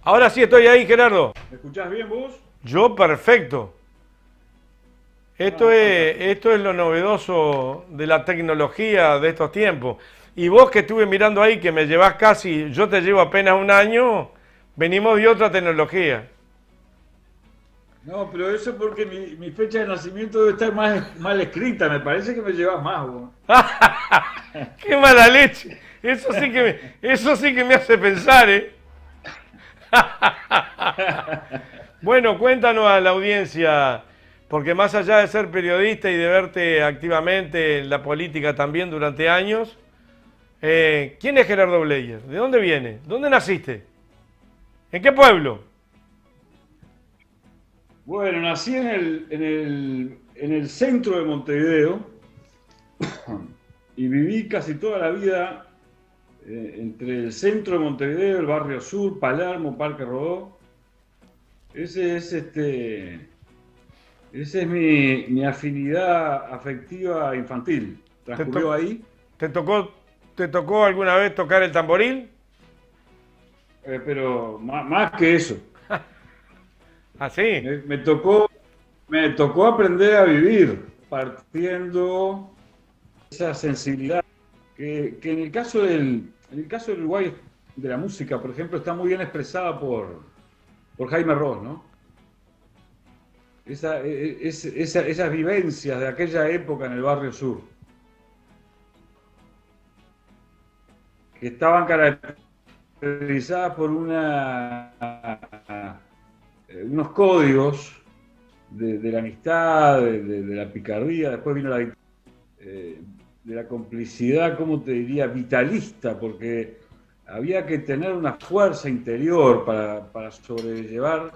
Ahora sí estoy ahí, Gerardo. ¿Me escuchás bien vos? Yo perfecto. Fantástico. Esto es lo novedoso de la tecnología de estos tiempos. Y vos que estuve mirando ahí, que me llevas casi, yo te llevo apenas un año, venimos de otra tecnología. No, pero eso porque mi fecha de nacimiento debe estar mal escrita. Me parece que me llevas más vos. ¡Qué mala leche! Eso sí que me hace pensar, ¿eh? Bueno, cuéntanos a la audiencia, porque más allá de ser periodista y de verte activamente en la política también durante años, ¿quién es Gerardo Bleier? ¿De dónde viene? ¿Dónde naciste? ¿En qué pueblo? Bueno, nací en el centro de Montevideo y viví casi toda la vida entre el centro de Montevideo, el barrio sur, Palermo, Parque Rodó. Ese es esa es mi afinidad afectiva infantil. ¿Te, to- Transcurrió ahí, te tocó, ¿Te tocó alguna vez tocar el tamboril? pero más que eso. Así. Me tocó aprender a vivir partiendo de esa sensibilidad que en el caso del Uruguay de la música, por ejemplo, está muy bien expresada por Jaime Ross, ¿no? Esas vivencias de aquella época en el barrio sur, que estaban caracterizadas por unos códigos de la amistad, de la picardía, después vino eh, de la complicidad, ¿cómo te diría? Vitalista, porque había que tener una fuerza interior para sobrellevar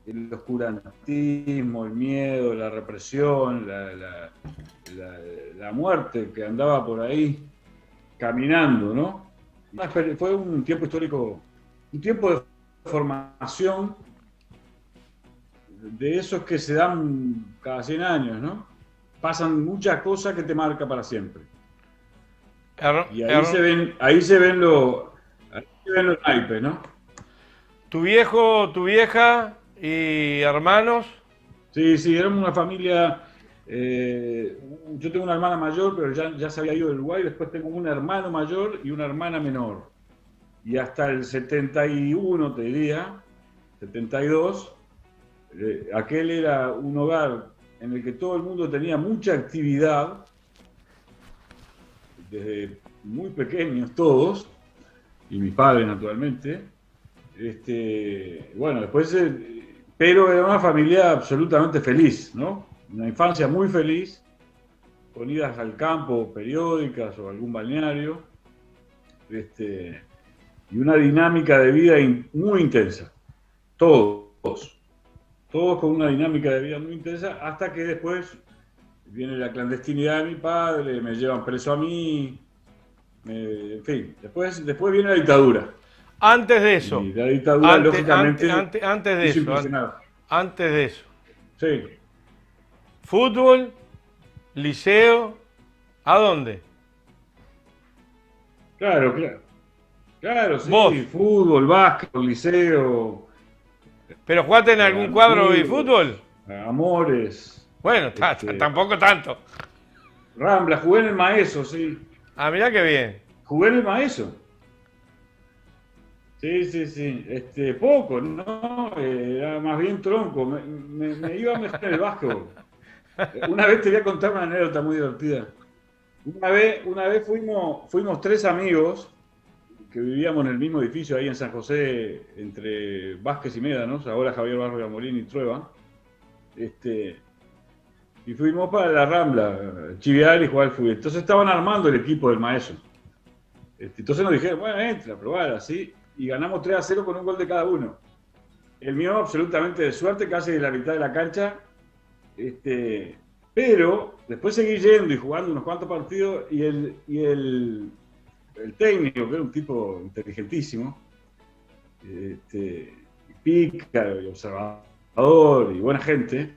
el oscurantismo, el miedo, la represión, la muerte que andaba por ahí caminando, ¿no? Fue un tiempo histórico, un tiempo de formación de esos que se dan cada 100 años, ¿no? Pasan muchas cosas que te marcan para siempre. Her- Y her- ahí se ven los naipes, ¿no? ¿Tu viejo, tu vieja y hermanos? Sí, sí, éramos una familia. eh, yo tengo una hermana mayor, pero ya se había ido del Uruguay. Después tengo un hermano mayor y una hermana menor. Y hasta el 71, te diría, 72, aquel era un hogar en el que todo el mundo tenía mucha actividad, desde muy pequeños todos, y mis padres naturalmente. Bueno, después, pero era una familia absolutamente feliz, ¿no? Una infancia muy feliz, con idas al campo periódicas o algún balneario, y una dinámica de vida muy intensa. Todos, todos con una dinámica de vida muy intensa, hasta que después viene la clandestinidad de mi padre, me llevan preso a mí, en fin, después viene la dictadura. Antes de eso, Y la dictadura, lógicamente, antes de hizo eso, impresionar. antes de eso. Sí, Fútbol, liceo, ¿a dónde? claro, claro. Claro, Vos. sí, fútbol, básquet, liceo, ¿Pero jugaste en algún cuadro de fútbol? amigos, amores, Bueno, este, tampoco tanto. Rambla, jugué en el Maeso, sí. Ah, mirá qué bien. Jugué en el Maeso. Sí, sí, sí. Poco, ¿no? Era más bien tronco. Me iba mejor en el básquetbol. Una vez te voy a contar una anécdota muy divertida. Una vez fuimos tres amigos que vivíamos en el mismo edificio ahí en San José, entre Vázquez y Médanos, ahora Javier Barrio Amolín y Trueba. Y fuimos para la Rambla, chiviar y jugar al fútbol. Entonces estaban armando el equipo del maestro. Entonces nos dijeron, bueno, entra, a probar, así. Y ganamos 3-0 con un gol de cada uno. El mío absolutamente de suerte, casi de la mitad de la cancha. Pero después seguí yendo y jugando unos cuantos partidos y el técnico, que era un tipo inteligentísimo, pícaro y observador y buena gente,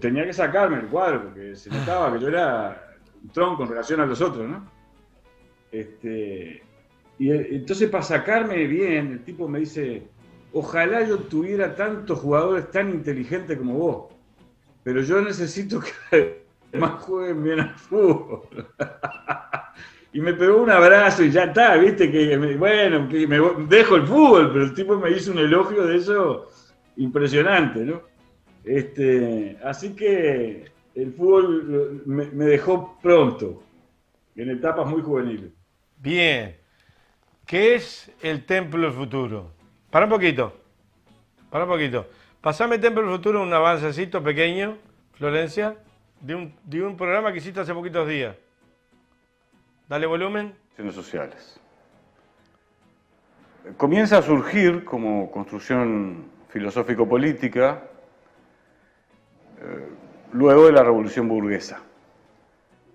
tenía que sacarme el cuadro porque se notaba que yo era un tronco en relación a los otros, ¿no? Y entonces para sacarme bien, el tipo me dice, ojalá yo tuviera tantos jugadores tan inteligentes como vos, pero yo necesito que además jueguen bien al fútbol. Y me pegó un abrazo y ya está, viste, bueno, que me dejo el fútbol, pero el tipo me hizo un elogio de eso impresionante, ¿no? Así que el fútbol me dejó pronto, en etapas muy juveniles. Bien. ¿Qué es el Templo del Futuro? Para un poquito. Para un poquito. Pasame Templo del Futuro un avancecito pequeño, Florencia, de un programa que hiciste hace poquitos días. Dale volumen. Sociales. Comienza a surgir como construcción filosófico-política luego de la Revolución Burguesa,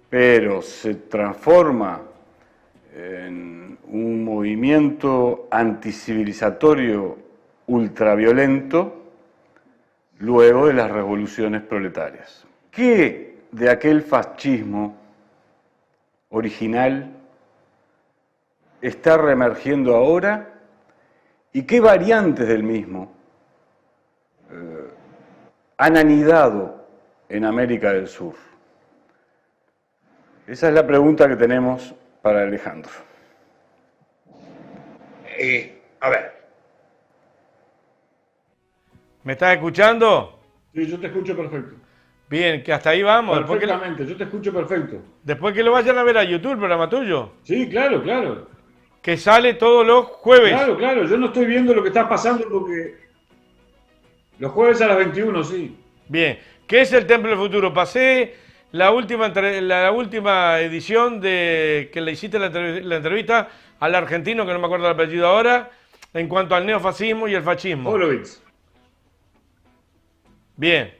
pero se transforma en un movimiento anticivilizatorio ultraviolento luego de las revoluciones proletarias. ¿Qué de aquel fascismo original está reemergiendo ahora y qué variantes del mismo han anidado en América del Sur? Esa es la pregunta que tenemos para Alejandro. A ver. ¿Me estás escuchando? Sí, yo te escucho perfecto. Bien, que hasta ahí vamos. Perfectamente, yo te escucho perfecto. Después que lo vayan a ver a YouTube, el programa tuyo. Sí, claro, claro. Que sale todos los jueves. Claro, claro, yo no estoy viendo lo que está pasando porque los jueves a las 21, sí. Bien, ¿qué es el Templo del Futuro? Pasé la última edición de que le hiciste la entrevista al argentino, que no me acuerdo el apellido ahora, en cuanto al neofascismo y el fascismo. Horowitz. Bien,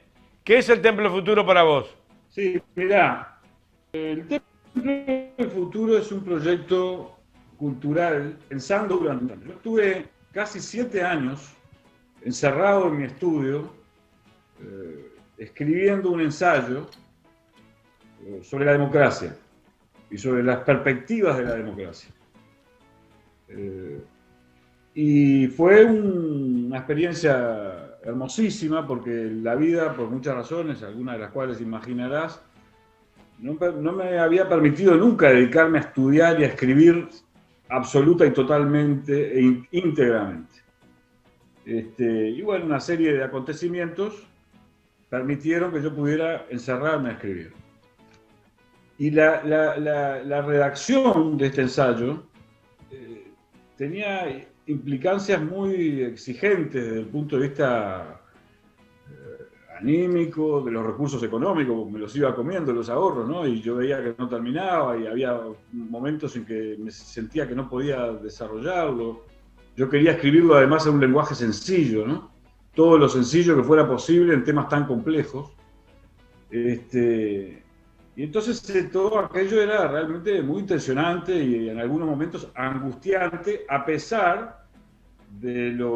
¿qué es el Templo del Futuro para vos? Sí, mirá, el Templo del Futuro es un proyecto cultural pensando durante... Yo estuve casi 7 años encerrado en mi estudio, escribiendo un ensayo sobre la democracia y sobre las perspectivas de la democracia. Y fue una experiencia hermosísima porque la vida, por muchas razones, algunas de las cuales imaginarás, no me había permitido nunca dedicarme a estudiar y a escribir absoluta y totalmente e íntegramente. Y bueno, una serie de acontecimientos permitieron que yo pudiera encerrarme a escribir. Y la redacción de este ensayo tenía implicancias muy exigentes desde el punto de vista anímico, de los recursos económicos, me los iba comiendo los ahorros, ¿no? Y yo veía que no terminaba y había momentos en que me sentía que no podía desarrollarlo. Yo quería escribirlo además en un lenguaje sencillo, ¿no? Todo lo sencillo que fuera posible en temas tan complejos. Y entonces todo aquello era realmente muy intencionante y en algunos momentos angustiante, a pesar de lo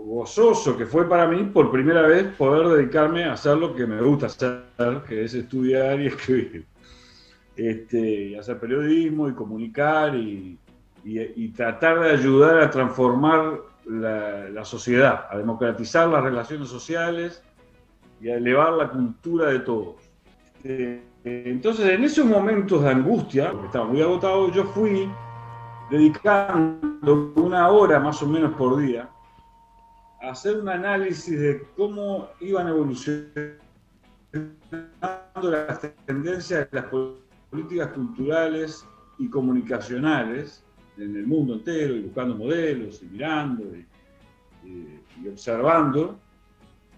gozoso que fue para mí por primera vez poder dedicarme a hacer lo que me gusta hacer, que es estudiar y escribir. Y hacer periodismo y comunicar y tratar de ayudar a transformar la sociedad, a democratizar las relaciones sociales y a elevar la cultura de todos. Entonces, en esos momentos de angustia, porque estaba muy agotado, yo fui dedicando 1 hora más o menos por día a hacer un análisis de cómo iban evolucionando las tendencias de las políticas culturales y comunicacionales en el mundo entero, y buscando modelos, y mirando, y observando,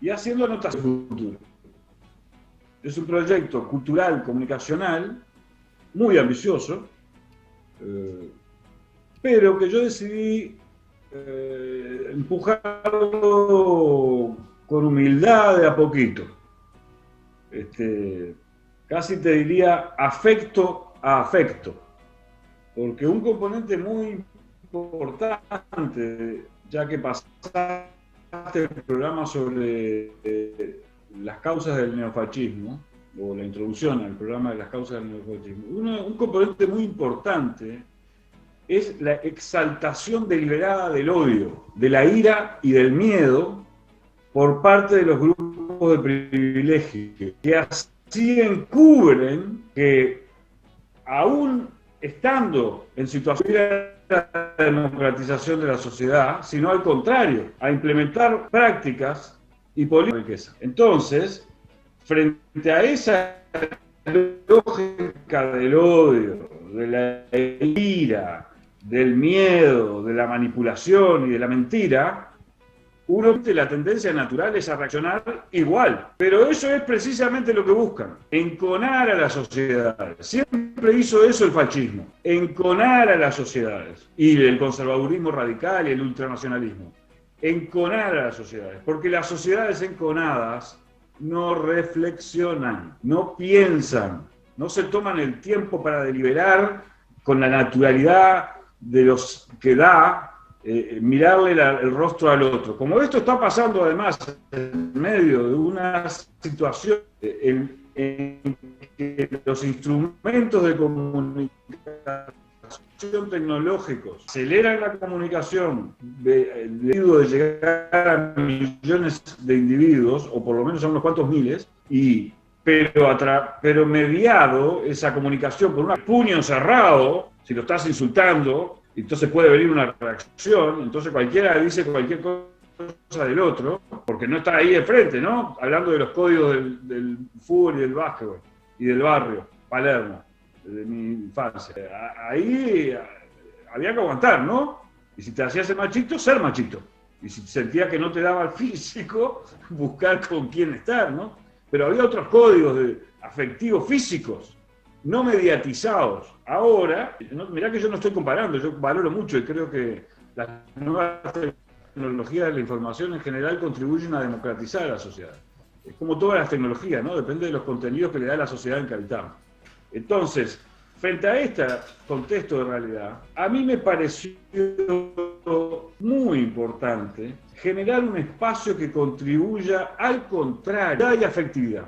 y haciendo anotaciones del futuro. Es un proyecto cultural, comunicacional, muy ambicioso, pero que yo decidí empujarlo con humildad de a poquito. Casi te diría afecto a afecto, porque un componente muy importante, ya que pasaste el programa sobre las causas del neofascismo, o la introducción al programa de las causas del neofascismo, un componente muy importante es la exaltación deliberada del odio, de la ira y del miedo por parte de los grupos de privilegio, que así encubren que aún estando en situación de democratización de la sociedad, sino al contrario, a implementar prácticas y políticas de riqueza. Entonces, frente a esa lógica del odio, de la ira, del miedo, de la manipulación y de la mentira, la tendencia natural es a reaccionar igual. Pero eso es precisamente lo que buscan, enconar a las sociedades. Siempre hizo eso el fascismo, enconar a las sociedades. Y el conservadurismo radical y el ultranacionalismo. Enconar a las sociedades. Porque las sociedades enconadas no reflexionan, no piensan, no se toman el tiempo para deliberar con la naturalidad de los que da mirarle el rostro al otro. Como esto está pasando además en medio de una situación en que los instrumentos de comunicación tecnológicos aceleran la comunicación debido de llegar a millones de individuos, o por lo menos a unos cuantos miles, pero mediado esa comunicación por un puño cerrado, si lo estás insultando, entonces puede venir una reacción, entonces cualquiera dice cualquier cosa del otro, porque no está ahí de frente, ¿no? Hablando de los códigos del fútbol y del básquetbol, y del barrio, Palermo, de mi infancia. Ahí había que aguantar, ¿no? Y si te hacías el machito, ser machito. Y si sentías que no te daba el físico, buscar con quién estar, ¿no? Pero había otros códigos afectivos físicos, no mediatizados. Ahora, mirá que yo no estoy comparando, yo valoro mucho y creo que las nuevas tecnologías de la información en general contribuyen a democratizar a la sociedad. Es como todas las tecnologías, ¿no? Depende de los contenidos que le da la sociedad en que habitamos. Entonces, frente a este contexto de realidad, a mí me pareció muy importante generar un espacio que contribuya al contrario, y afectividad.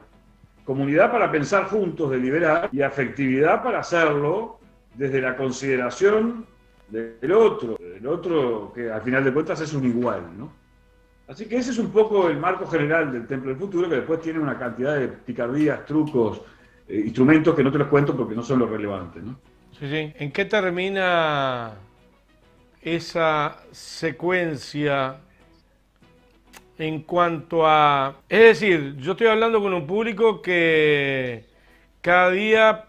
Comunidad para pensar juntos, deliberar, y afectividad para hacerlo desde la consideración del otro que al final de cuentas es un igual, ¿no? Así que ese es un poco el marco general del Templo del Futuro, que después tiene una cantidad de picardías, trucos, instrumentos que no te los cuento porque no son lo relevante, ¿no? Sí, sí. ¿En qué termina esa secuencia en cuanto a... Es decir, yo estoy hablando con un público que cada día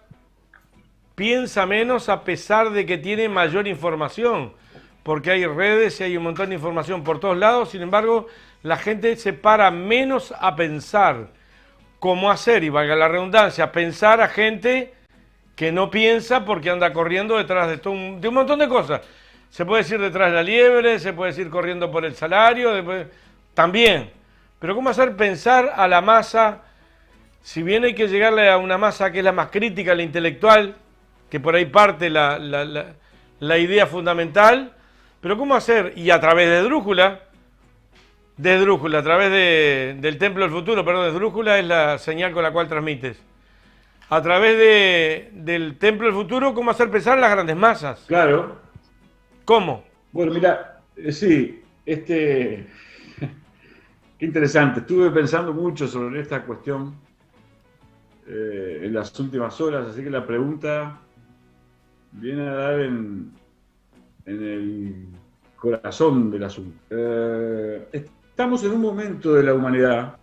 piensa menos a pesar de que tiene mayor información, porque hay redes y hay un montón de información por todos lados. Sin embargo, la gente se para menos a pensar cómo hacer, y valga la redundancia, pensar a gente que no piensa porque anda corriendo detrás de un montón de cosas. Se puede decir detrás de la liebre, se puede decir corriendo por el salario, también. Pero cómo hacer pensar a la masa, si bien hay que llegarle a una masa que es la más crítica, la intelectual, que por ahí parte la idea fundamental, pero cómo hacer, y a través de Esdrújula, a través del Templo del Futuro, perdón, Esdrújula es la señal con la cual transmites. A través del Templo del Futuro, ¿cómo hacer pensar a las grandes masas? Claro. ¿Cómo? Bueno, mira, sí, qué interesante. Estuve pensando mucho sobre esta cuestión en las últimas horas, así que la pregunta viene a dar en el corazón del asunto. Estamos en un momento de la humanidad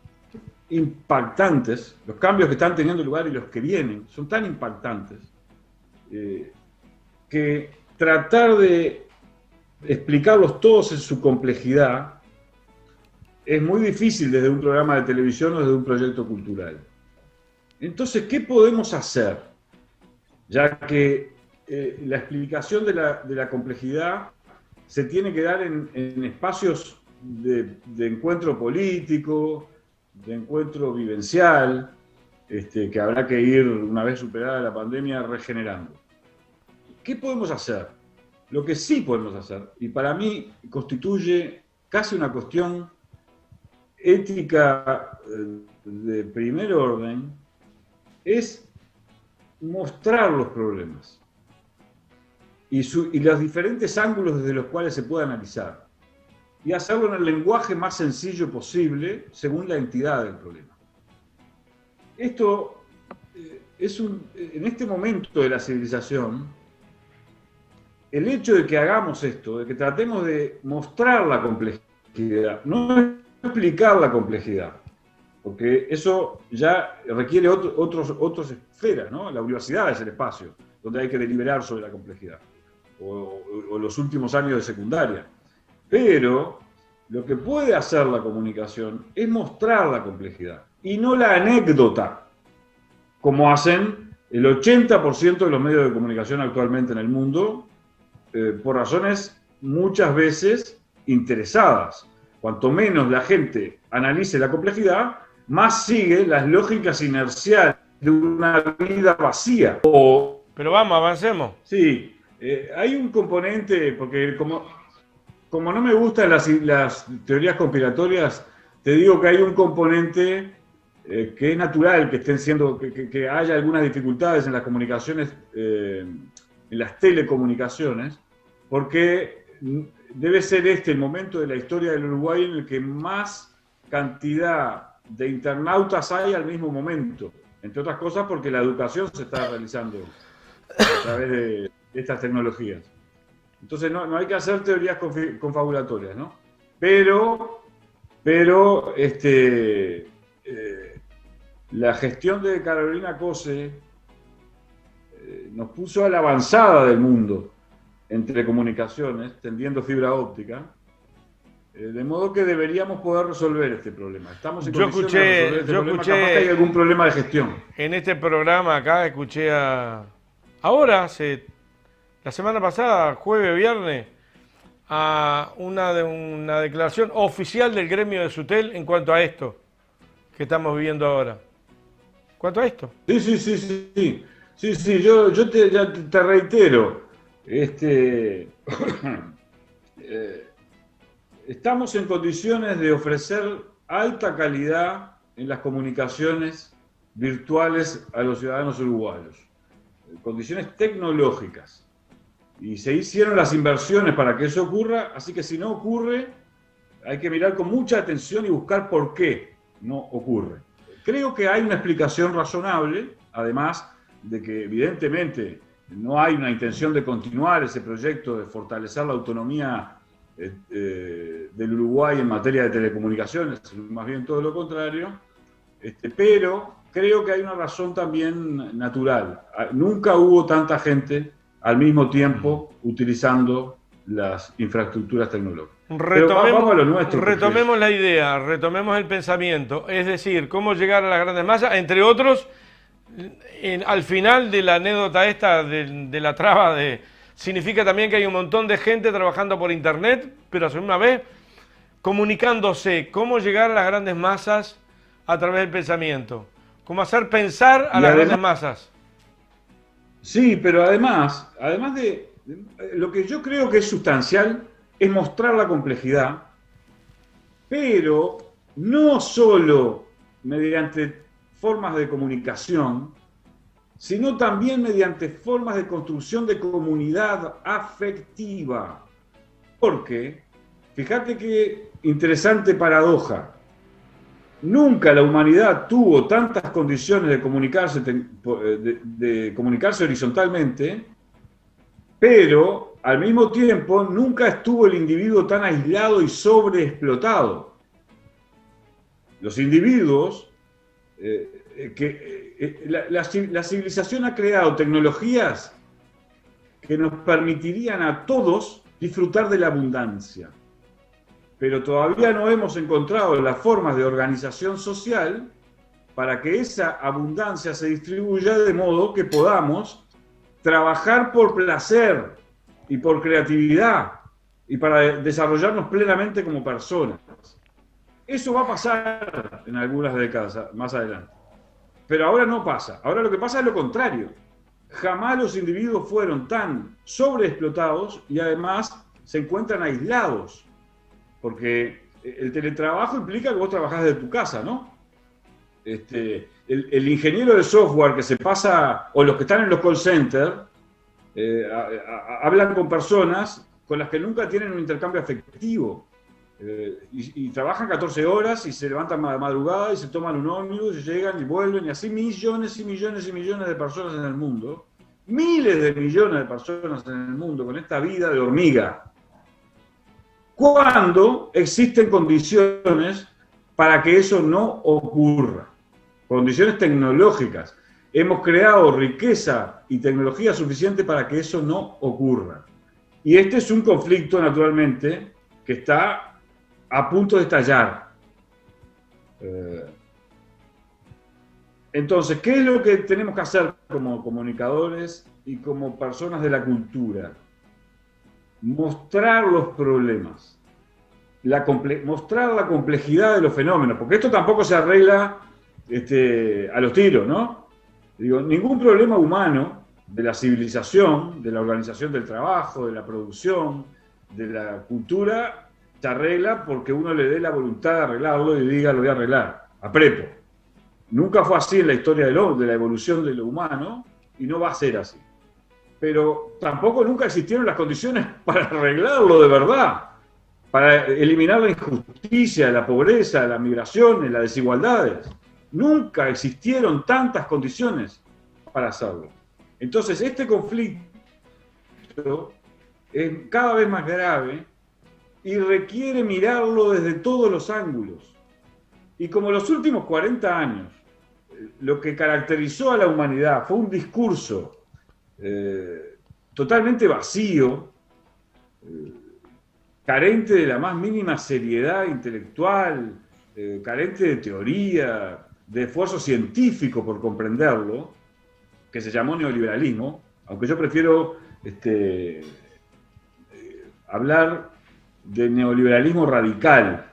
impactantes, los cambios que están teniendo lugar y los que vienen son tan impactantes que tratar de explicarlos todos en su complejidad es muy difícil desde un programa de televisión o desde un proyecto cultural. Entonces, ¿qué podemos hacer? Ya que la explicación de la complejidad se tiene que dar en espacios de encuentro político, de encuentro vivencial, que habrá que ir, una vez superada la pandemia, regenerando. ¿Qué podemos hacer? Lo que sí podemos hacer, y para mí constituye casi una cuestión ética de primer orden, es mostrar los problemas y los diferentes ángulos desde los cuales se puede analizar. Y hacerlo en el lenguaje más sencillo posible según la entidad del problema. Esto en este momento de la civilización, el hecho de que hagamos esto, de que tratemos de mostrar la complejidad, no explicar la complejidad, porque eso ya requiere otras esferas, ¿no? La universidad es el espacio donde hay que deliberar sobre la complejidad, o los últimos años de secundaria. Pero lo que puede hacer la comunicación es mostrar la complejidad, y no la anécdota, como hacen el 80% de los medios de comunicación actualmente en el mundo, por razones muchas veces interesadas. Cuanto menos la gente analice la complejidad, más sigue las lógicas inerciales de una vida vacía. Pero vamos, avancemos. Sí, hay un componente, porque como no me gustan las teorías conspiratorias, te digo que hay un componente que es natural que estén siendo, que haya algunas dificultades en las comunicaciones, en las telecomunicaciones, porque debe ser este el momento de la historia del Uruguay en el que más cantidad de internautas hay al mismo momento, entre otras cosas porque la educación se está realizando a través de estas tecnologías. Entonces no hay que hacer teorías confabulatorias, ¿no? Pero la gestión de Carolina Cose nos puso a la avanzada del mundo en telecomunicaciones, tendiendo fibra óptica, de modo que deberíamos poder resolver este problema. Estamos en condiciones de resolver este problema. Capaz que hay algún problema de gestión. En este programa acá escuché ahora, la semana pasada, jueves, viernes, a una declaración oficial del gremio de Sutel en cuanto a esto que estamos viviendo ahora. ¿Cuánto a esto? Sí, yo te reitero, estamos en condiciones de ofrecer alta calidad en las comunicaciones virtuales a los ciudadanos uruguayos, condiciones tecnológicas, y se hicieron las inversiones para que eso ocurra, así que si no ocurre, hay que mirar con mucha atención y buscar por qué no ocurre. Creo que hay una explicación razonable, además de que evidentemente no hay una intención de continuar ese proyecto de fortalecer la autonomía del Uruguay en materia de telecomunicaciones, más bien todo lo contrario, pero creo que hay una razón también natural. Nunca hubo tanta gente al mismo tiempo utilizando las infraestructuras tecnológicas. Retomemos la idea, retomemos el pensamiento, es decir, cómo llegar a las grandes masas, entre otros, al final de la anécdota esta de la traba, significa también que hay un montón de gente trabajando por internet, pero a su misma vez comunicándose, cómo llegar a las grandes masas a través del pensamiento, cómo hacer pensar a las grandes masas. Sí, pero además de lo que yo creo que es sustancial es mostrar la complejidad, pero no solo mediante formas de comunicación, sino también mediante formas de construcción de comunidad afectiva. Porque, fíjate qué interesante paradoja, nunca la humanidad tuvo tantas condiciones de comunicarse horizontalmente, pero al mismo tiempo nunca estuvo el individuo tan aislado y sobreexplotado. Los individuos, la civilización ha creado tecnologías que nos permitirían a todos disfrutar de la abundancia, pero todavía no hemos encontrado las formas de organización social para que esa abundancia se distribuya de modo que podamos trabajar por placer y por creatividad y para desarrollarnos plenamente como personas. Eso va a pasar en algunas décadas más adelante. Pero ahora no pasa. Ahora lo que pasa es lo contrario. Jamás los individuos fueron tan sobreexplotados y además se encuentran aislados. Porque el teletrabajo implica que vos trabajás desde tu casa, ¿no? El ingeniero de software que se pasa, o los que están en los call centers, hablan con personas con las que nunca tienen un intercambio afectivo. Y trabajan 14 horas y se levantan a la madrugada y se toman un ómnibus y llegan y vuelven, y así millones y millones y millones de personas en el mundo, miles de millones de personas en el mundo con esta vida de hormiga. Cuando existen condiciones para que eso no ocurra, condiciones tecnológicas. Hemos creado riqueza y tecnología suficiente para que eso no ocurra. Y este es un conflicto, naturalmente, que está a punto de estallar. Entonces, ¿qué es lo que tenemos que hacer como comunicadores y como personas de la cultura? Mostrar los problemas, mostrar la complejidad de los fenómenos, porque esto tampoco se arregla a los tiros, ¿no? Digo, ningún problema humano de la civilización, de la organización del trabajo, de la producción, de la cultura, se arregla porque uno le dé la voluntad de arreglarlo y diga lo voy a arreglar, a prepo. Nunca fue así en la historia de la evolución de lo humano y no va a ser así. Pero tampoco nunca existieron las condiciones para arreglarlo de verdad, para eliminar la injusticia, la pobreza, las migraciones, las desigualdades. Nunca existieron tantas condiciones para hacerlo. Entonces, este conflicto es cada vez más grave y requiere mirarlo desde todos los ángulos. Y como los últimos 40 años, lo que caracterizó a la humanidad fue un discurso totalmente vacío, carente de la más mínima seriedad intelectual, carente de teoría, de esfuerzo científico por comprenderlo, que se llamó neoliberalismo, aunque yo prefiero hablar de neoliberalismo radical,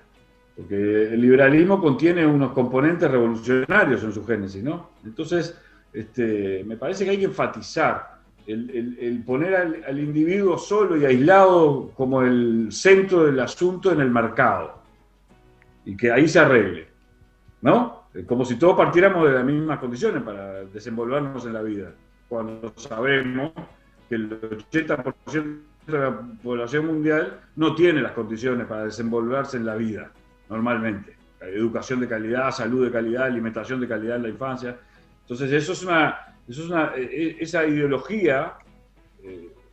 porque el liberalismo contiene unos componentes revolucionarios en su génesis, ¿no? Entonces, me parece que hay que enfatizar el poner al individuo solo y aislado como el centro del asunto en el mercado, y que ahí se arregle, ¿no? Como si todos partiéramos de las mismas condiciones para desenvolvernos en la vida, cuando sabemos que el 80% de la población mundial no tiene las condiciones para desenvolverse en la vida, normalmente. Educación de calidad, salud de calidad, alimentación de calidad en la infancia. Entonces esa ideología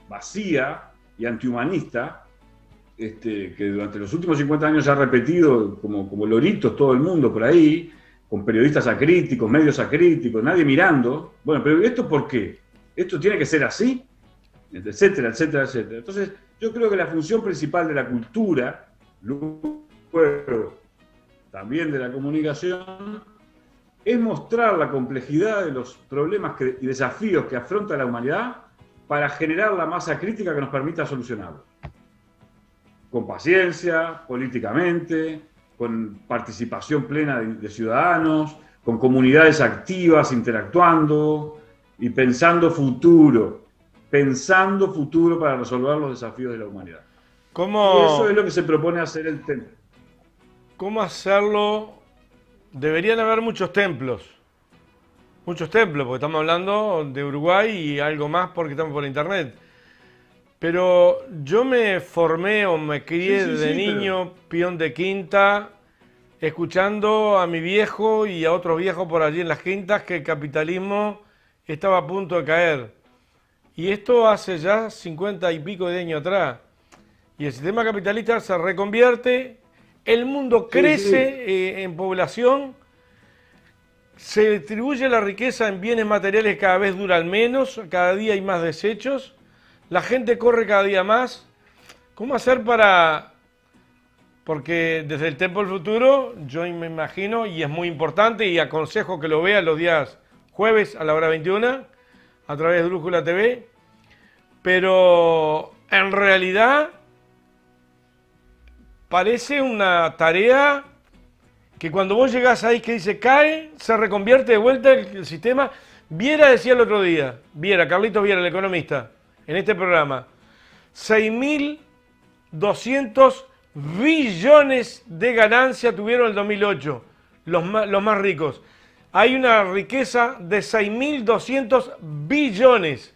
vacía y antihumanista, que durante los últimos 50 años se ha repetido como loritos todo el mundo por ahí, con periodistas acríticos, medios acríticos, nadie mirando. Bueno, pero ¿esto por qué? ¿Esto tiene que ser así? Etcétera, etcétera, etcétera. Entonces, yo creo que la función principal de la cultura, luego también de la comunicación, es mostrar la complejidad de los problemas y desafíos que afronta la humanidad para generar la masa crítica que nos permita solucionarlos. Con paciencia, políticamente, con participación plena de ciudadanos, con comunidades activas interactuando y pensando futuro para resolver los desafíos de la humanidad. Y eso es lo que se propone hacer el templo. ¿Cómo hacerlo? Deberían haber muchos templos, porque estamos hablando de Uruguay y algo más porque estamos por internet. Pero yo me formé o me crié desde niño, peón de quinta, escuchando a mi viejo y a otros viejos por allí en las quintas que el capitalismo estaba a punto de caer. Y esto hace ya 50 y pico de años atrás. Y el sistema capitalista se reconvierte, el mundo crece en población, se distribuye la riqueza en bienes materiales, cada vez duran menos, cada día hay más desechos, la gente corre cada día más. ¿Cómo hacer para...? Porque desde el Templo del Futuro, yo me imagino, y es muy importante, y aconsejo que lo vean los días jueves a la hora 21, a través de Brújula TV, pero en realidad parece una tarea que cuando vos llegás ahí que dice cae, se reconvierte de vuelta el sistema. Viera decía el otro día, Carlitos Viera, el economista, en este programa, 6.200 billones de ganancia tuvieron en el 2008 los más ricos. Hay una riqueza de 6.200 billones.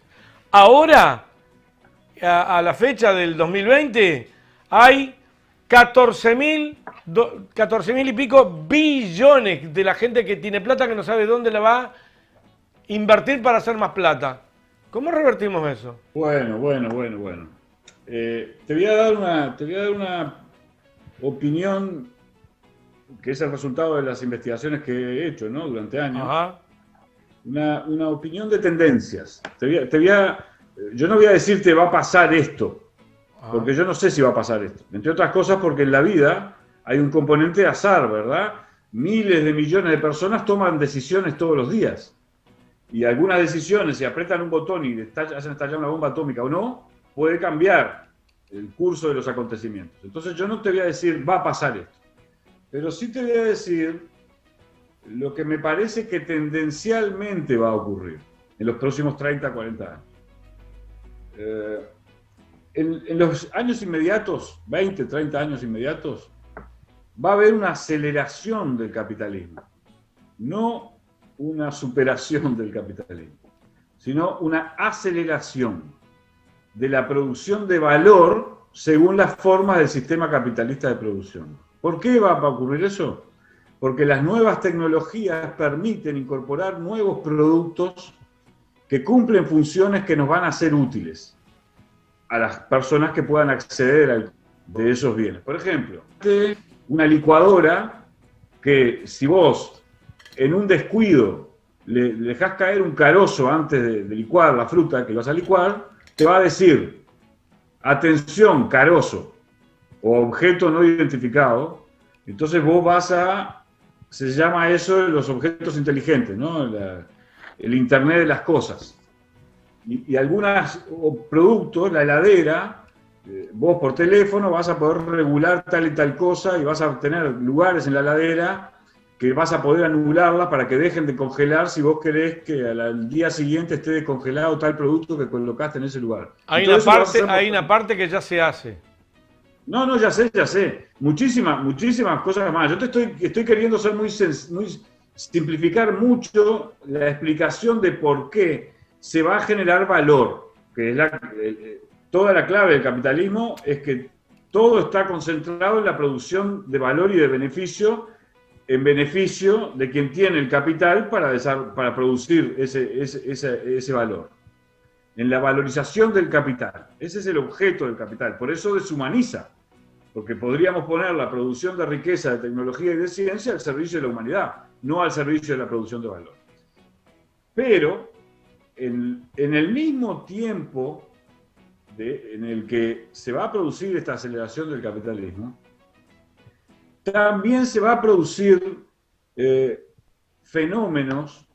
Ahora, a la fecha del 2020, hay 14.000 y pico billones de la gente que tiene plata que no sabe dónde la va a invertir para hacer más plata. ¿Cómo revertimos eso? Bueno. Te voy a dar una opinión que es el resultado de las investigaciones que he hecho, ¿no? Durante años. Ajá. Una opinión de tendencias. Yo no voy a decirte va a pasar esto, porque yo no sé si va a pasar esto. Entre otras cosas porque en la vida hay un componente de azar, ¿verdad? Miles de millones de personas toman decisiones todos los días. Y algunas decisiones, si apretan un botón y hacen estallar una bomba atómica o no, puede cambiar el curso de los acontecimientos. Entonces yo no te voy a decir va a pasar esto, pero sí te voy a decir lo que me parece que tendencialmente va a ocurrir en los próximos 30, 40 años. En los años inmediatos, 20, 30 años inmediatos, va a haber una aceleración del capitalismo. No una superación del capitalismo, sino una aceleración de la producción de valor según las formas del sistema capitalista de producción. ¿Por qué va a ocurrir eso? Porque las nuevas tecnologías permiten incorporar nuevos productos que cumplen funciones que nos van a ser útiles a las personas que puedan acceder de esos bienes. Por ejemplo, una licuadora que si vos en un descuido le dejás caer un carozo antes de licuar la fruta que vas a licuar, te va a decir, atención, carozo o objeto no identificado. Entonces vos se llama eso los objetos inteligentes, ¿no? El Internet de las cosas. Y algunos productos, la heladera, vos por teléfono vas a poder regular tal y tal cosa y vas a tener lugares en la heladera que vas a poder anularla para que dejen de congelar si vos querés que al día siguiente esté descongelado tal producto que colocaste en ese lugar. Hay una parte que ya se hace. No, ya sé. Muchísimas cosas más. Yo estoy queriendo ser muy simplificar mucho la explicación de por qué se va a generar valor, que es toda la clave del capitalismo, es que todo está concentrado en la producción de valor y de beneficio, en beneficio de quien tiene el capital para producir ese valor. En la valorización del capital. Ese es el objeto del capital. Por eso deshumaniza. Porque podríamos poner la producción de riqueza, de tecnología y de ciencia al servicio de la humanidad, no al servicio de la producción de valor. Pero, en el mismo tiempo en el que se va a producir esta aceleración del capitalismo, también se va a producir fenómenos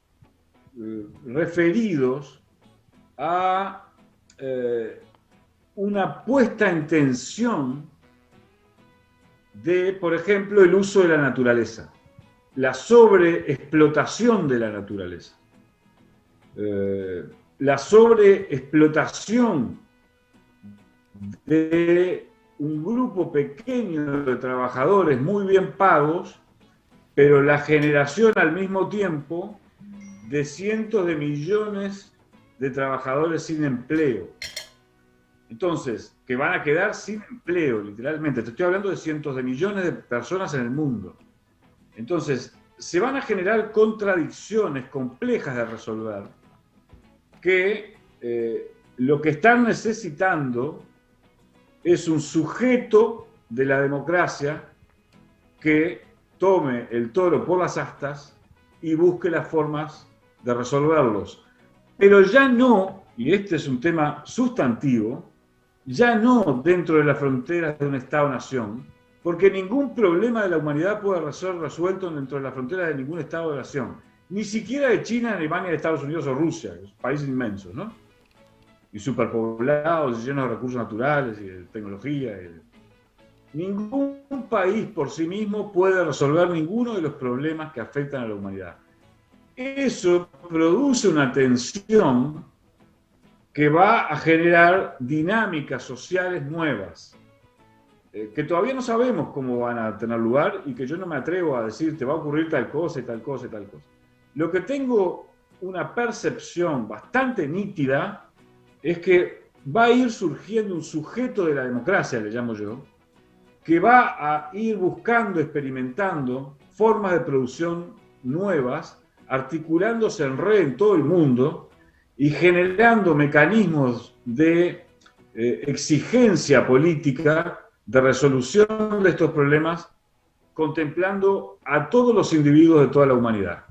referidos a una puesta en tensión de, por ejemplo, el uso de la naturaleza, la sobreexplotación de la naturaleza, la sobreexplotación de un grupo pequeño de trabajadores muy bien pagos, pero la generación al mismo tiempo de cientos de millones de trabajadores sin empleo. Entonces, que van a quedar sin empleo, literalmente. Te estoy hablando de cientos de millones de personas en el mundo. Entonces, se van a generar contradicciones complejas de resolver que lo que están necesitando es un sujeto de la democracia que tome el toro por las astas y busque las formas de resolverlos. Pero ya no, y este es un tema sustantivo, ya no dentro de las fronteras de un Estado-nación, porque ningún problema de la humanidad puede ser resuelto dentro de las fronteras de ningún Estado-nación, ni siquiera de China, Alemania, Estados Unidos o Rusia, países inmensos, ¿no? Y superpoblados, y llenos de recursos naturales y de tecnología. Ningún país por sí mismo puede resolver ninguno de los problemas que afectan a la humanidad. Eso produce una tensión que va a generar dinámicas sociales nuevas, que todavía no sabemos cómo van a tener lugar y que yo no me atrevo a decir te va a ocurrir tal cosa y tal cosa y tal cosa. Lo que tengo una percepción bastante nítida es que va a ir surgiendo un sujeto de la democracia, le llamo yo, que va a ir buscando, experimentando formas de producción nuevas, articulándose en red en todo el mundo y generando mecanismos de exigencia política, de resolución de estos problemas, contemplando a todos los individuos de toda la humanidad.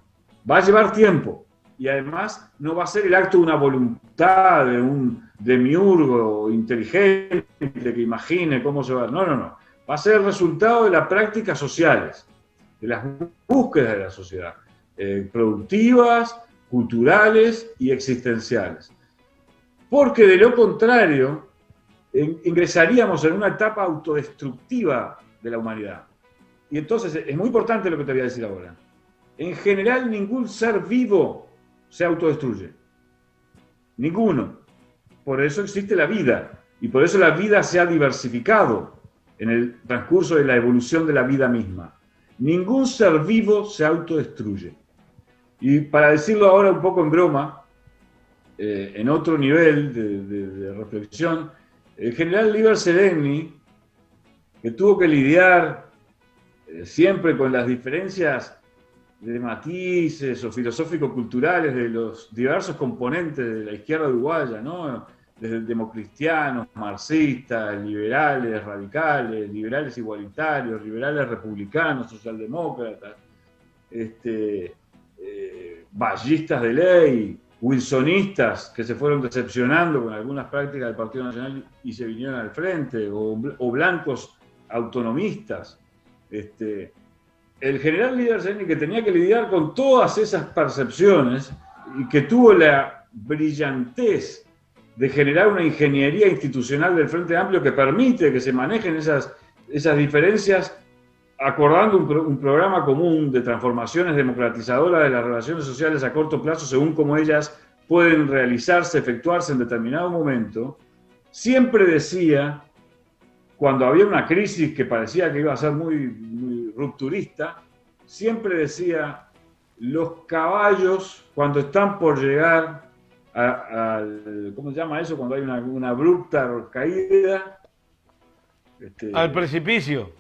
Va a llevar tiempo y además no va a ser el acto de una voluntad, de un demiurgo inteligente que imagine cómo se va. No, no, no. Va a ser el resultado de las prácticas sociales, de las búsquedas de la sociedad, productivas, culturales y existenciales. Porque de lo contrario, ingresaríamos en una etapa autodestructiva de la humanidad. Y entonces es muy importante lo que te voy a decir ahora. En general, ningún ser vivo se autodestruye. Ninguno. Por eso existe la vida. Y por eso la vida se ha diversificado en el transcurso de la evolución de la vida misma. Ningún ser vivo se autodestruye. Y para decirlo ahora un poco en broma, en otro nivel de reflexión, el general Liber Seregni, que tuvo que lidiar siempre con las diferencias de matices o filosófico-culturales de los diversos componentes de la izquierda uruguaya, ¿no? Desde democristianos, marxistas, liberales, radicales, liberales igualitarios, liberales republicanos, socialdemócratas, vallistas de ley, wilsonistas que se fueron decepcionando con algunas prácticas del Partido Nacional y se vinieron al frente, o blancos autonomistas. El general Liber Seregni, que tenía que lidiar con todas esas percepciones y que tuvo la brillantez de generar una ingeniería institucional del Frente Amplio que permite que se manejen esas diferencias acordando un programa común de transformaciones democratizadoras de las relaciones sociales a corto plazo según cómo ellas pueden realizarse, efectuarse en determinado momento, siempre decía, cuando había una crisis que parecía que iba a ser muy rupturista, siempre decía, los caballos cuando están por llegar ¿cómo se llama eso? Cuando hay una abrupta caída. Al precipicio.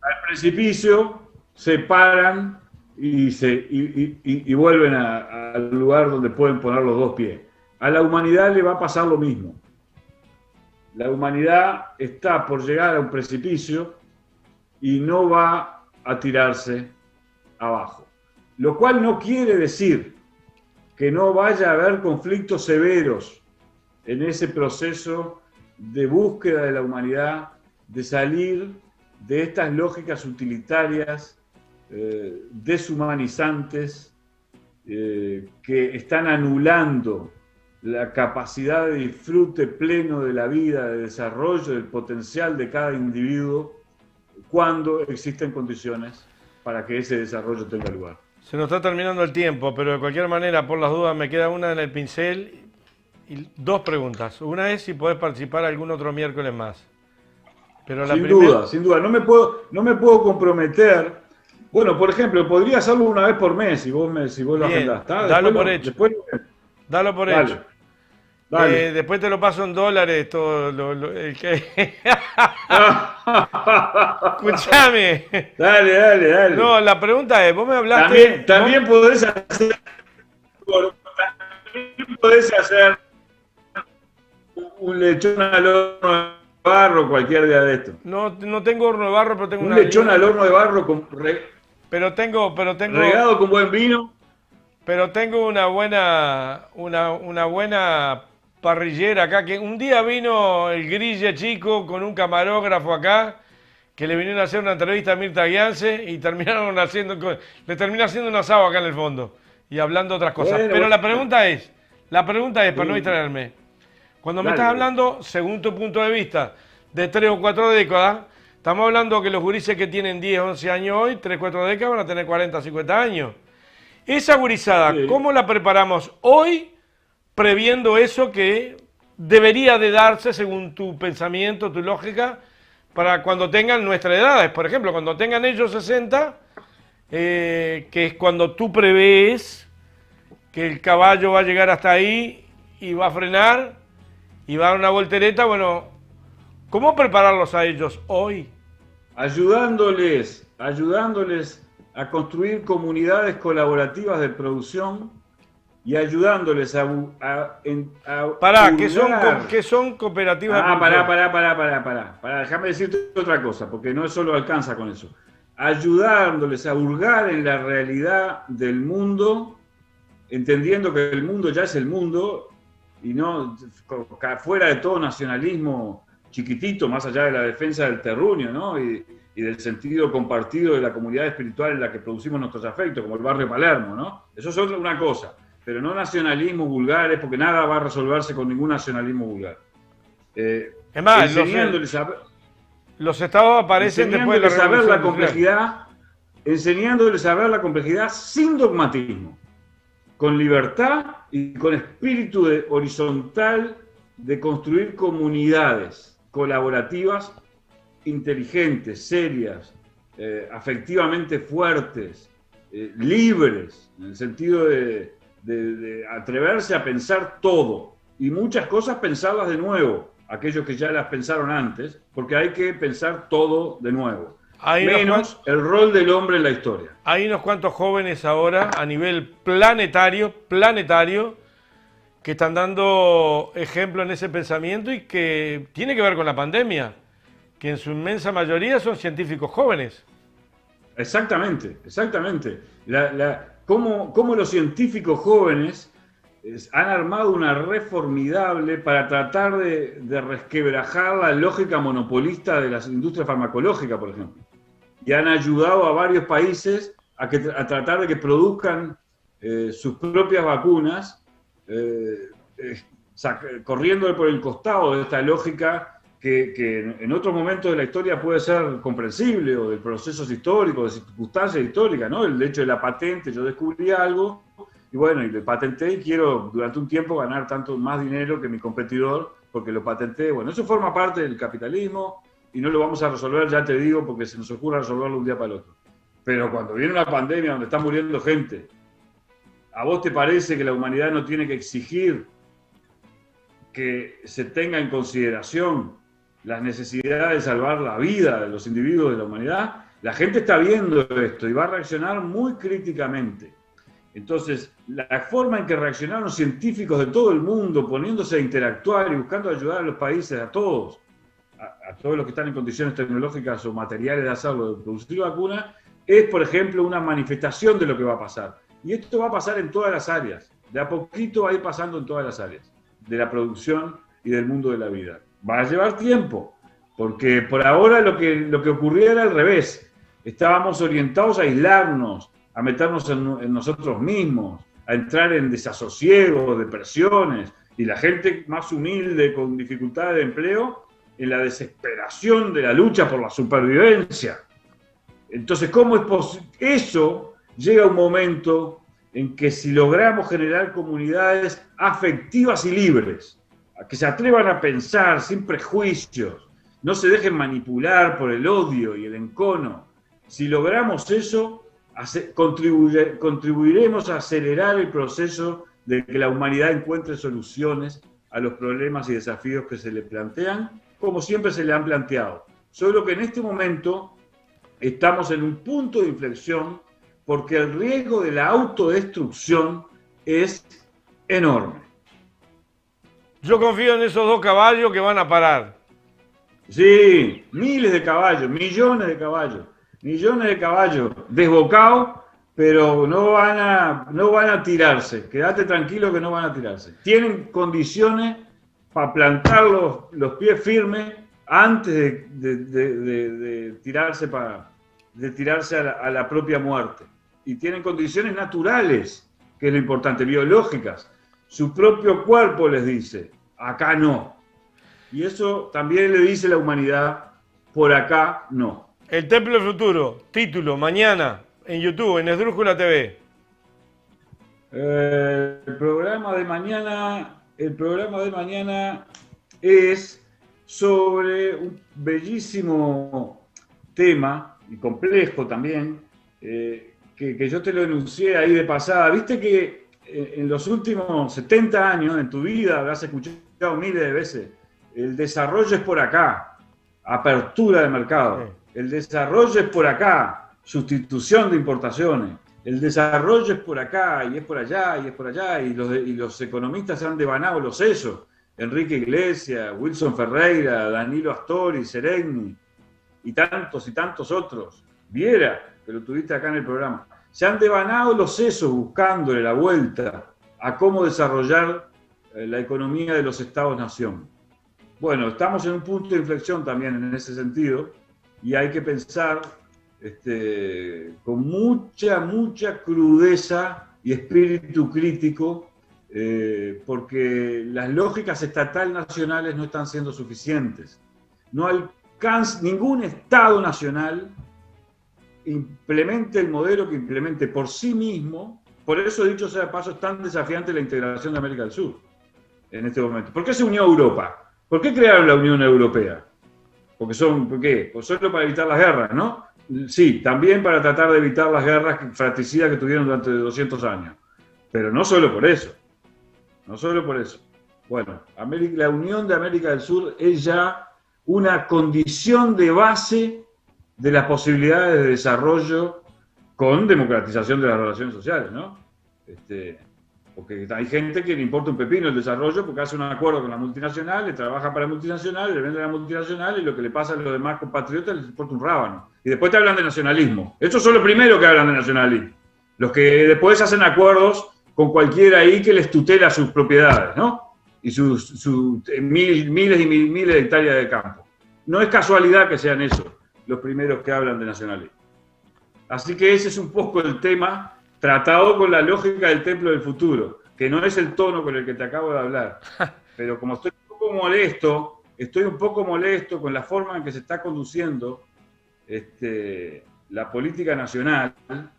Al precipicio se paran y vuelven al lugar donde pueden poner los dos pies. A la humanidad le va a pasar lo mismo. La humanidad está por llegar a un precipicio y no va a tirarse abajo. Lo cual no quiere decir que no vaya a haber conflictos severos en ese proceso de búsqueda de la humanidad, de salir de estas lógicas utilitarias, deshumanizantes, que están anulando la capacidad de disfrute pleno de la vida, de desarrollo del potencial de cada individuo, cuando existen condiciones para que ese desarrollo tenga lugar. Se nos está terminando el tiempo, pero de cualquier manera, por las dudas, me queda una en el pincel y dos preguntas. Una es si podés participar algún otro miércoles más. Pero la sin duda. No me puedo comprometer. Bueno, por ejemplo, podría hacerlo una vez por mes si vos lo agendás. Dalo por hecho. Dalo por hecho. Dale. Después te lo paso en dólares todo el que... Escuchame. Dale. No, la pregunta es, vos me hablaste... También podés hacer un lechón al horno de barro cualquier día de esto. No tengo horno de barro, pero tengo un lechón al horno de barro pero tengo regado con buen vino. Pero tengo una buena parrillera acá, que un día vino el Grille chico con un camarógrafo acá, que le vinieron a hacer una entrevista a Mirta Guiance y le terminó haciendo un asado acá en el fondo y hablando otras cosas. Pero la pregunta es, para no distraerme, cuando me estás hablando, según tu punto de vista, de 3 o 4 décadas, estamos hablando que los gurises que tienen 10, 11 años hoy, 3, 4 décadas van a tener 40, 50 años. Esa gurizada, ¿cómo la preparamos hoy, previendo eso que debería de darse según tu pensamiento, tu lógica, para cuando tengan nuestra edad? Por ejemplo, cuando tengan ellos 60, que es cuando tú prevés que el caballo va a llegar hasta ahí y va a frenar, y va a dar una voltereta, bueno, ¿cómo prepararlos a ellos hoy? Ayudándoles a construir comunidades colaborativas de producción y ayudándoles a Pará, hurgar. ¿qué son cooperativas de Pará, producción? déjame decirte otra cosa, porque no solo alcanza con eso. Ayudándoles a hurgar en la realidad del mundo, entendiendo que el mundo ya es el mundo y no fuera de todo nacionalismo chiquitito, más allá de la defensa del terruño, ¿no? Y del sentido compartido de la comunidad espiritual en la que producimos nuestros afectos, como el barrio Palermo, ¿no? Eso es una cosa, pero no nacionalismos vulgares, porque nada va a resolverse con ningún nacionalismo vulgar. Es más, enseñándoles los estados aparecen después de la Revolución Industrial. Enseñándoles a ver la complejidad sin dogmatismo, con libertad y con espíritu horizontal de construir comunidades colaborativas inteligentes, serias, afectivamente fuertes, libres, en el sentido de atreverse a pensar todo y muchas cosas pensarlas de nuevo, aquellos que ya las pensaron antes, porque hay que pensar todo de nuevo. Menos el rol del hombre en la historia. Hay unos cuantos jóvenes ahora a nivel planetario, que están dando ejemplo en ese pensamiento y que tiene que ver con la pandemia, que en su inmensa mayoría son científicos jóvenes. Exactamente. Cómo los científicos jóvenes han armado una red formidable para tratar de resquebrajar la lógica monopolista de las industrias farmacológicas, por ejemplo. Y han ayudado a varios países a tratar de que produzcan sus propias vacunas, corriendo por el costado de esta lógica que en otros momentos de la historia puede ser comprensible, o de procesos históricos, de circunstancias históricas, ¿no? El hecho de la patente, yo descubrí algo, y bueno, y lo patenté y quiero durante un tiempo ganar tanto más dinero que mi competidor, porque lo patenté. Bueno, eso forma parte del capitalismo y no lo vamos a resolver, ya te digo, porque se nos ocurre resolverlo un día para el otro. Pero cuando viene una pandemia donde está muriendo gente, ¿a vos te parece que la humanidad no tiene que exigir que se tenga en consideración las necesidades de salvar la vida de los individuos de la humanidad? La gente está viendo esto y va a reaccionar muy críticamente. Entonces, la forma en que reaccionaron científicos de todo el mundo, poniéndose a interactuar y buscando ayudar a los países, a todos los que están en condiciones tecnológicas o materiales de hacerlo, de producir vacunas, es, por ejemplo, una manifestación de lo que va a pasar. Y esto va a pasar en todas las áreas. De a poquito va a ir pasando en todas las áreas de la producción y del mundo de la vida. Va a llevar tiempo, porque por ahora lo que ocurría era al revés. Estábamos orientados a aislarnos, a meternos en nosotros mismos, a entrar en desasosiegos, depresiones, y la gente más humilde, con dificultades de empleo, en la desesperación de la lucha por la supervivencia. Entonces, ¿cómo es posible? Eso llega a un momento en que si logramos generar comunidades afectivas y libres, a que se atrevan a pensar sin prejuicios, no se dejen manipular por el odio y el encono, si logramos eso, contribuiremos a acelerar el proceso de que la humanidad encuentre soluciones a los problemas y desafíos que se le plantean, como siempre se le han planteado. Solo que en este momento estamos en un punto de inflexión porque el riesgo de la autodestrucción es enorme. Yo confío en esos 2 caballos que van a parar. Sí, miles de caballos, millones de caballos desbocados, pero no van a tirarse. Quédate tranquilo que no van a tirarse. Tienen condiciones para plantar los pies firmes antes de tirarse a la propia muerte. Y tienen condiciones naturales, que es lo importante, biológicas. Su propio cuerpo les dice, acá no. Y eso también le dice la humanidad, por acá no. El Templo del Futuro, título, mañana, en YouTube, en Esdrújula TV. El programa de mañana es sobre un bellísimo tema, y complejo también, que yo te lo enuncié ahí de pasada. Viste que en los últimos 70 años, en tu vida, habrás escuchado miles de veces, el desarrollo es por acá, apertura de mercado. El desarrollo es por acá, sustitución de importaciones. El desarrollo es por acá, y es por allá, y es por allá, y los economistas han devanado los sesos. Enrique Iglesias, Wilson Ferreira, Danilo Astori, Seregni, y tantos otros. Viera, que lo tuviste acá en el programa. Se han devanado los sesos buscándole la vuelta a cómo desarrollar la economía de los Estados-nación. Bueno, estamos en un punto de inflexión también en ese sentido, y hay que pensar con mucha crudeza y espíritu crítico, porque las lógicas estatal nacionales no están siendo suficientes. No alcanza, ningún Estado nacional implemente el modelo que implemente por sí mismo. Por eso, dicho sea de paso, es tan desafiante la integración de América del Sur en este momento. ¿Por qué se unió Europa? ¿Por qué crearon la Unión Europea? ¿Por qué? Pues solo para evitar las guerras, ¿no? Sí, también para tratar de evitar las guerras fratricidas que tuvieron durante 200 años. Pero no solo por eso. No solo por eso. Bueno, la Unión de América del Sur es ya una condición de base de las posibilidades de desarrollo con democratización de las relaciones sociales, ¿no? Porque hay gente que le importa un pepino el desarrollo porque hace un acuerdo con la multinacional, le trabaja para la multinacional, le vende a la multinacional y lo que le pasa a los demás compatriotas les importa un rábano. Y después te hablan de nacionalismo. Estos son los primeros que hablan de nacionalismo. Los que después hacen acuerdos con cualquiera ahí que les tutela sus propiedades, ¿no? Y sus miles y miles de hectáreas de campo. No es casualidad que sean esos los primeros que hablan de nacionalismo. Así que ese es un poco el tema tratado con la lógica del templo del futuro, que no es el tono con el que te acabo de hablar. Pero como estoy un poco molesto con la forma en que se está conduciendo la política nacional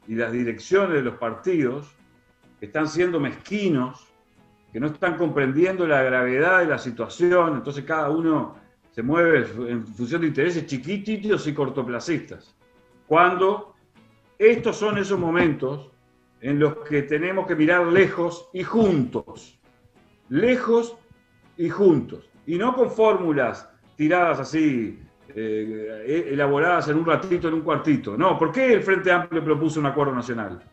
y las direcciones de los partidos, que están siendo mezquinos, que no están comprendiendo la gravedad de la situación, entonces cada uno se mueve en función de intereses chiquititos y cortoplacistas. Cuando estos son esos momentos en los que tenemos que mirar lejos y juntos. Lejos y juntos. Y no con fórmulas tiradas así, elaboradas en un ratito, en un cuartito. No, ¿por qué el Frente Amplio propuso un acuerdo nacional?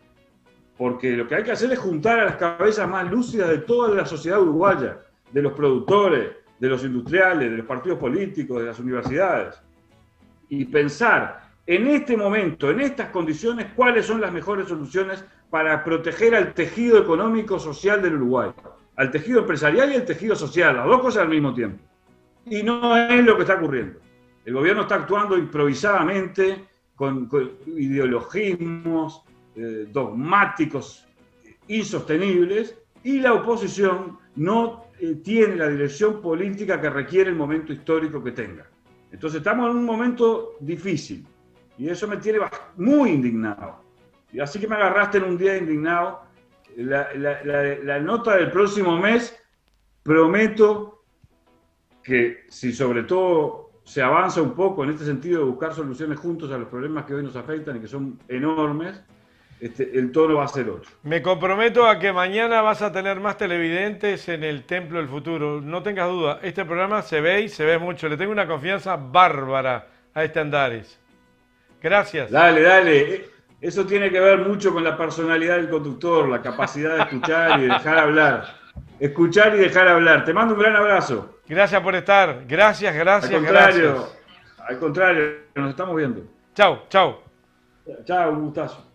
Porque lo que hay que hacer es juntar a las cabezas más lúcidas de toda la sociedad uruguaya, de los productores, de los industriales, de los partidos políticos, de las universidades, y pensar en este momento, en estas condiciones, cuáles son las mejores soluciones para proteger al tejido económico social del Uruguay, al tejido empresarial y al tejido social, las dos cosas al mismo tiempo. Y no es lo que está ocurriendo. El gobierno está actuando improvisadamente, con ideologismos dogmáticos insostenibles, y la oposición no tiene la dirección política que requiere el momento histórico que tenga. Entonces estamos en un momento difícil y eso me tiene muy indignado. Y así que me agarraste en un día indignado. La nota del próximo mes, prometo que si sobre todo se avanza un poco en este sentido de buscar soluciones juntos a los problemas que hoy nos afectan y que son enormes, el tono va a ser otro. Me comprometo a que mañana vas a tener más televidentes en el Templo del Futuro. No tengas duda, este programa se ve y se ve mucho. Le tengo una confianza bárbara a Andares. Gracias. Dale. Eso tiene que ver mucho con la personalidad del conductor, la capacidad de escuchar y de dejar hablar. Escuchar y dejar hablar. Te mando un gran abrazo. Gracias por estar. Gracias. Al contrario, nos estamos viendo. Chau. Chao, un gustazo.